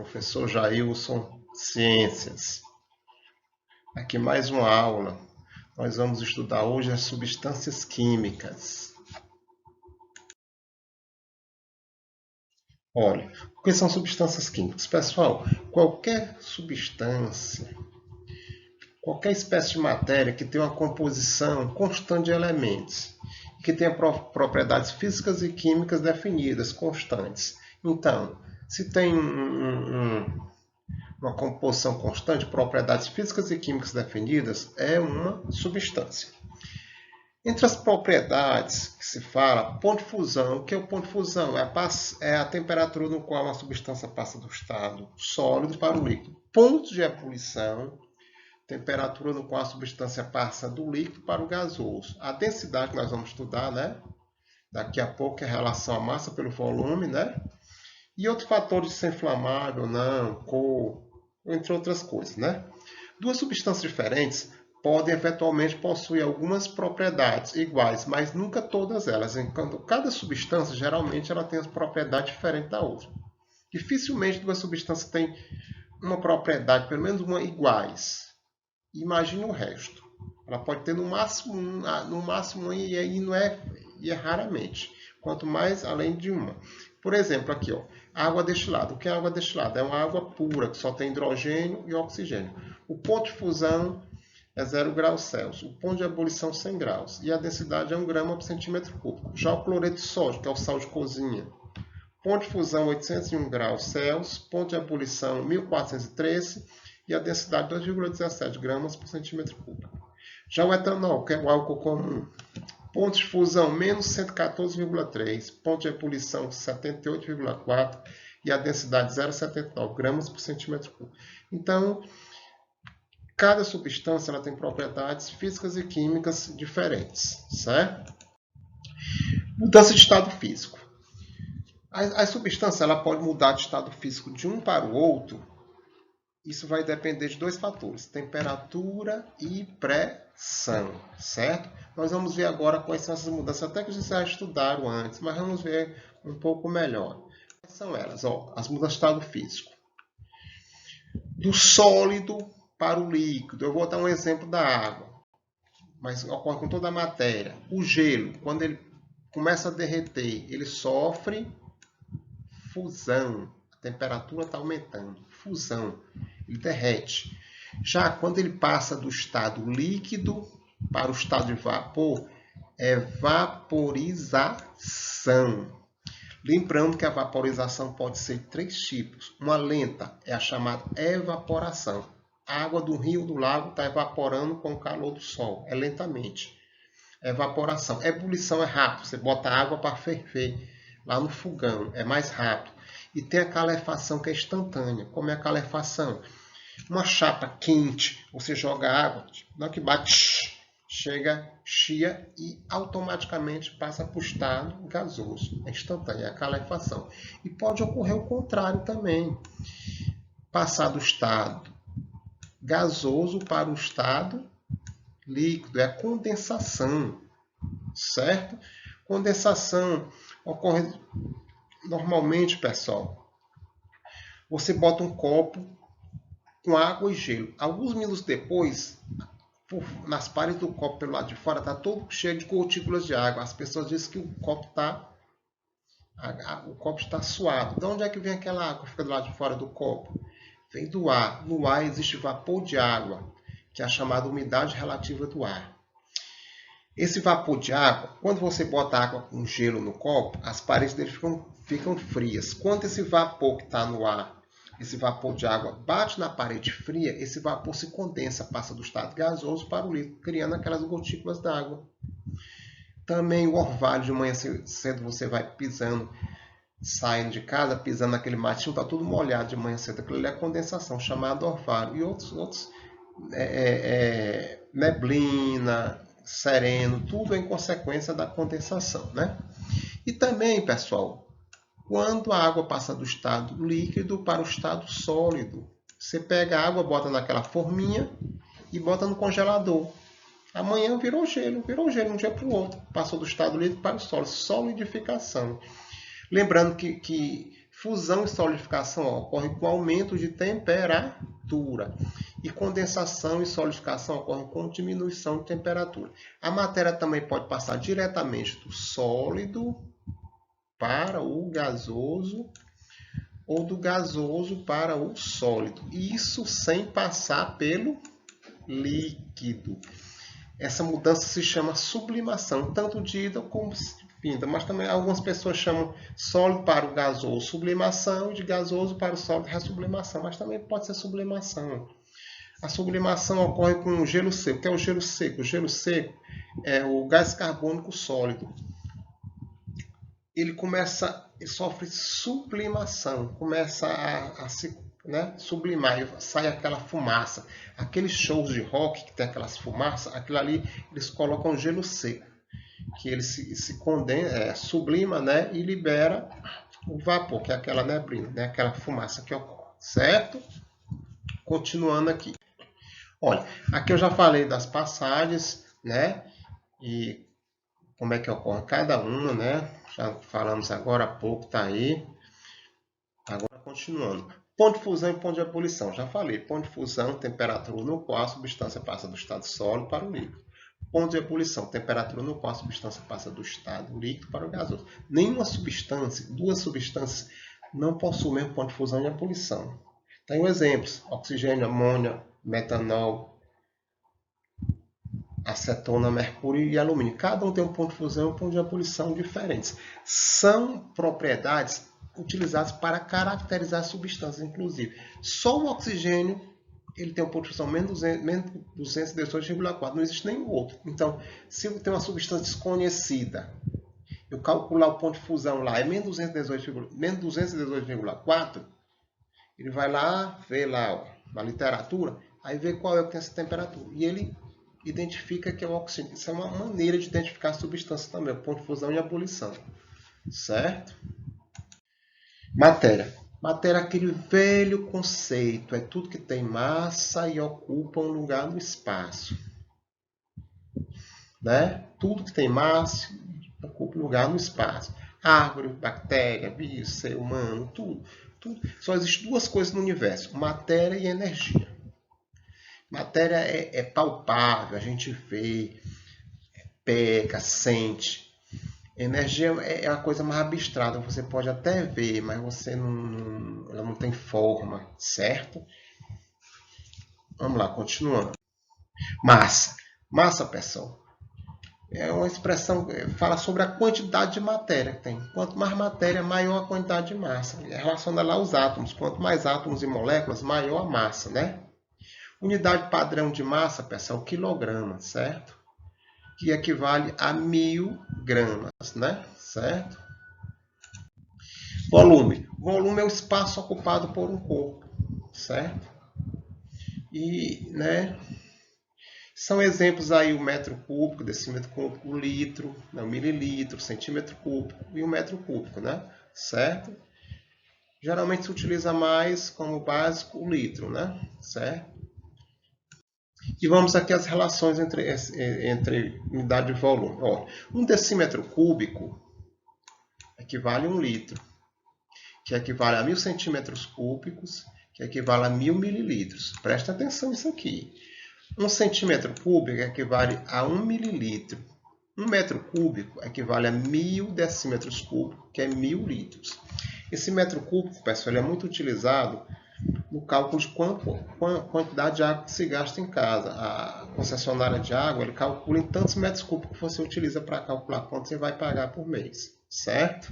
Professor Jailson, Ciências. Aqui mais uma aula. Nós vamos estudar hoje as substâncias químicas. Olha, o que são substâncias químicas? Pessoal, qualquer substância, qualquer espécie de matéria que tenha uma composição constante de elementos, que tenha propriedades físicas e químicas definidas, constantes. Então, se tem uma composição constante, propriedades físicas e químicas definidas, é uma substância. Entre as propriedades que se fala, ponto de fusão. O que é o ponto de fusão? É a temperatura no qual uma substância passa do estado sólido para o líquido. Ponto de ebulição, temperatura no qual a substância passa do líquido para o gasoso. A densidade que nós vamos estudar, né? Daqui a pouco é a relação à massa pelo volume, né? E outros fatores de ser inflamável, não, cor, entre outras coisas, né? Duas substâncias diferentes podem eventualmente possuir algumas propriedades iguais, mas nunca todas elas. Enquanto cada substância, geralmente, ela tem as propriedades diferentes da outra. Dificilmente duas substâncias têm uma propriedade, pelo menos uma, iguais. Imagine o resto. Ela pode ter no máximo uma e aí não é, e é raramente. Quanto mais além de uma. Por exemplo, aqui, ó, água destilada. O que é água destilada? É uma água pura, que só tem hidrogênio e oxigênio. O ponto de fusão é 0 graus Celsius. O ponto de ebulição 100 graus. E a densidade é 1 grama por centímetro cúbico. Já o cloreto de sódio, que é o sal de cozinha. Ponto de fusão 801 graus Celsius. Ponto de ebulição 1413. E a densidade 2,17 gramas por centímetro cúbico. Já o etanol, que é o álcool comum. Ponto de fusão menos 114,3, ponto de ebulição 78,4 e a densidade 0,79 gramas por centímetro cúbico. Então, cada substância ela tem propriedades físicas e químicas diferentes, certo? Mudança de estado físico. A substância ela pode mudar de estado físico de um para o outro. Isso vai depender de dois fatores, temperatura e pressão, certo? Nós vamos ver agora quais são essas mudanças, até que vocês já estudaram antes, mas vamos ver um pouco melhor. Quais são elas? Ó, as mudanças de estado físico. Do sólido para o líquido. Eu vou dar um exemplo da água, mas ocorre com toda a matéria. O gelo, quando ele começa a derreter, ele sofre fusão. A temperatura está aumentando. Fusão. Ele derrete. Já quando ele passa do estado líquido para o estado de vapor, é vaporização. Lembrando que a vaporização pode ser de três tipos. Uma lenta é a chamada evaporação. A água do rio, do lago, está evaporando com o calor do sol. É lentamente. Evaporação. Ebulição é rápido. Você bota água para ferver lá no fogão. É mais rápido. E tem a calefação, que é instantânea. Como é a calefação? Uma chapa quente, você joga água, na hora que bate, chega, chia e automaticamente passa para o estado gasoso. É instantânea, é a calefação. E pode ocorrer o contrário também. Passar do estado gasoso para o estado líquido, é a condensação, certo? Condensação ocorre normalmente, pessoal. Você bota um copo com água e gelo. Alguns minutos depois, nas paredes do copo pelo lado de fora, está todo cheio de gotículas de água. As pessoas dizem que o copo está suado. De onde é que vem aquela água que fica do lado de fora do copo? Vem do ar. No ar existe vapor de água, que é a chamada umidade relativa do ar. Esse vapor de água, quando você bota água com gelo no copo, as paredes dele ficam frias. Quando esse vapor que está no ar, esse vapor de água bate na parede fria, esse vapor se condensa, passa do estado gasoso para o líquido, criando aquelas gotículas d'água. Também o orvalho, de manhã cedo você vai pisando, saindo de casa, pisando naquele matinho, está tudo molhado de manhã cedo. Aquilo ali é condensação, chamado orvalho. E outros neblina, sereno, tudo em consequência da condensação, né? E também, pessoal, quando a água passa do estado líquido para o estado sólido, você pega a água, bota naquela forminha e bota no congelador. Amanhã virou gelo de um dia para o outro. Passou do estado líquido para o sólido. Solidificação. Lembrando que Fusão e solidificação ocorre com aumento de temperatura. E condensação e solidificação ocorrem com diminuição de temperatura. A matéria também pode passar diretamente do sólido para o gasoso ou do gasoso para o sólido. Isso sem passar pelo líquido. Essa mudança se chama sublimação, tanto de ida como vinda. Mas também algumas pessoas chamam sólido para o gasoso sublimação e de gasoso para o sólido ressublimação. Mas também pode ser sublimação. A sublimação ocorre com o gelo seco. O que é o gelo seco? O gelo seco é o gás carbônico sólido. Ele sofre sublimação, começa a se sublimar, sai aquela fumaça. Aqueles shows de rock que tem aquelas fumaças, aquilo ali eles colocam gelo seco, que ele se condensa, sublima, e libera o vapor, que é aquela neblina, aquela fumaça que ocorre, certo? Continuando aqui. Olha, aqui eu já falei das passagens, e como é que ocorre cada uma, Já falamos agora há pouco, tá aí. Agora continuando. Ponto de fusão e ponto de ebulição. Já falei, ponto de fusão, temperatura no qual a substância passa do estado sólido para o líquido. Ponto de ebulição, temperatura no qual a substância passa do estado líquido para o gasoso. Nenhuma substância, duas substâncias, não possuem o mesmo ponto de fusão e ebulição. Tem exemplos: oxigênio, amônia, metanol, acetona, mercúrio e alumínio. Cada um tem um ponto de fusão e um ponto de ebulição diferentes. São propriedades utilizadas para caracterizar substâncias, inclusive. Só o oxigênio ele tem um ponto de fusão menos 218,4. Não existe nenhum outro. Então, se eu tenho uma substância desconhecida, eu calcular o ponto de fusão lá é menos 218,4, ele vai lá, vê lá na literatura, aí vê qual é que tem essa temperatura. E ele identifica que é o oxigênio. Isso é uma maneira de identificar a substância também, o ponto de fusão e ebulição. Certo? Matéria. Matéria é aquele velho conceito, é tudo que tem massa e ocupa um lugar no espaço. Tudo que tem massa ocupa um lugar no espaço. Árvore, bactéria, vírus, ser humano, tudo. Só existem duas coisas no universo, matéria e energia. Matéria é palpável, a gente vê, pega, sente. Energia é uma coisa mais abstrata, você pode até ver, mas ela não tem forma, certo? Vamos lá, continuando. Massa. Massa, pessoal, é uma expressão que fala sobre a quantidade de matéria que tem. Quanto mais matéria, maior a quantidade de massa. É relacionada lá aos átomos. Quanto mais átomos e moléculas, maior a massa, Unidade padrão de massa, pessoal, quilograma, certo? Que equivale a 1000 gramas, certo? Volume. Volume é o espaço ocupado por um corpo, certo? E, são exemplos aí o metro cúbico, decímetro cúbico, o litro, o mililitro, centímetro cúbico e o metro cúbico, certo? Geralmente se utiliza mais como básico o litro, certo? E vamos aqui às relações entre unidade e volume. Olha, um decímetro cúbico equivale a 1 litro, que equivale a 1000 centímetros cúbicos, que equivale a 1000 mililitros. Presta atenção nisso aqui. 1 centímetro cúbico equivale a 1 mililitro. 1 metro cúbico equivale a 1000 decímetros cúbicos, que é 1000 litros. Esse metro cúbico, pessoal, ele é muito utilizado no cálculo de quantidade de água que se gasta em casa. A concessionária de água ele calcula em tantos metros cúbicos que você utiliza para calcular quanto você vai pagar por mês, certo?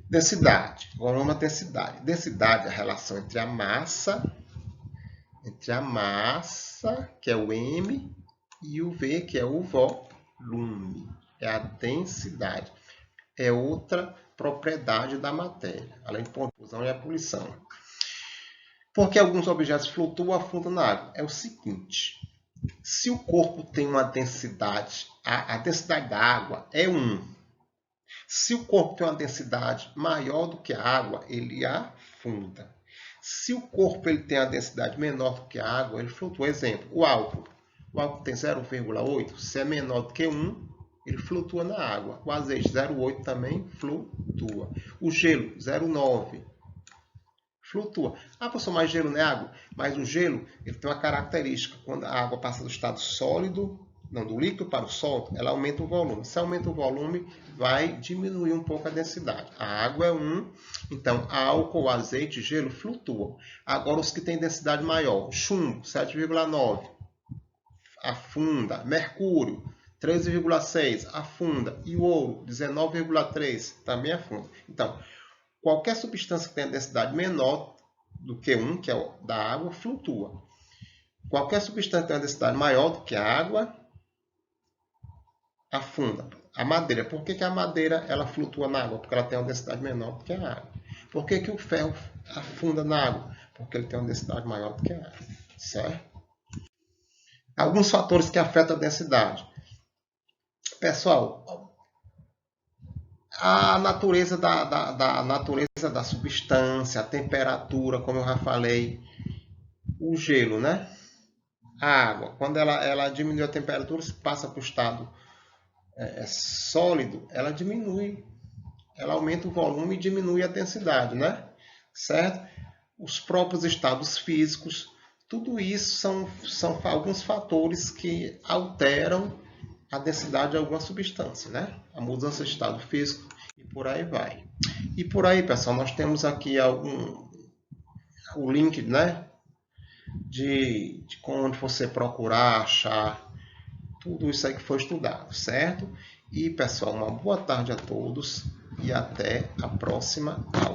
Densidade. Volume, densidade. Densidade é a relação entre a massa, que é o M, e o V, que é o volume. É a densidade. É outra propriedade da matéria, além de ponto de fusão e ebulição. Por que alguns objetos flutuam ou afundam na água? É o seguinte: se o corpo tem uma densidade, a densidade da água é 1. Se o corpo tem uma densidade maior do que a água, ele afunda. Se o corpo tem a densidade menor do que a água, ele flutua. Exemplo, o álcool. O álcool tem 0,8. Se é menor do que 1, ele flutua na água. O azeite 0,8 também flutua. O gelo 0,9 flutua. Ah, professor, mas gelo não é água? Mas o gelo ele tem uma característica. Quando a água passa do estado sólido, não, do líquido para o sólido, ela aumenta o volume. Se aumenta o volume, vai diminuir um pouco a densidade. A água é 1, então álcool, azeite, gelo flutuam. Agora os que têm densidade maior, chumbo 7,9 afunda, mercúrio 13,6 afunda e o ouro 19,3 também afunda. Então, qualquer substância que tenha densidade menor do que 1, que é o da água, flutua. Qualquer substância que tenha densidade maior do que a água, afunda. A madeira, por que a madeira ela flutua na água? Porque ela tem uma densidade menor do que a água. Por que o ferro afunda na água? Porque ele tem uma densidade maior do que a água. Certo? Alguns fatores que afetam a densidade. Pessoal, a natureza da substância, a temperatura, como eu já falei, o gelo, né? A água, quando ela diminui a temperatura, se passa para o estado sólido, ela diminui, ela aumenta o volume e diminui a densidade, né? Certo? Os próprios estados físicos, tudo isso são alguns fatores que alteram a densidade de alguma substância, né? A mudança de estado físico e por aí vai. E por aí, pessoal, nós temos aqui o link, né? De onde você procurar, achar tudo isso aí que foi estudado, certo? E, pessoal, uma boa tarde a todos e até a próxima aula.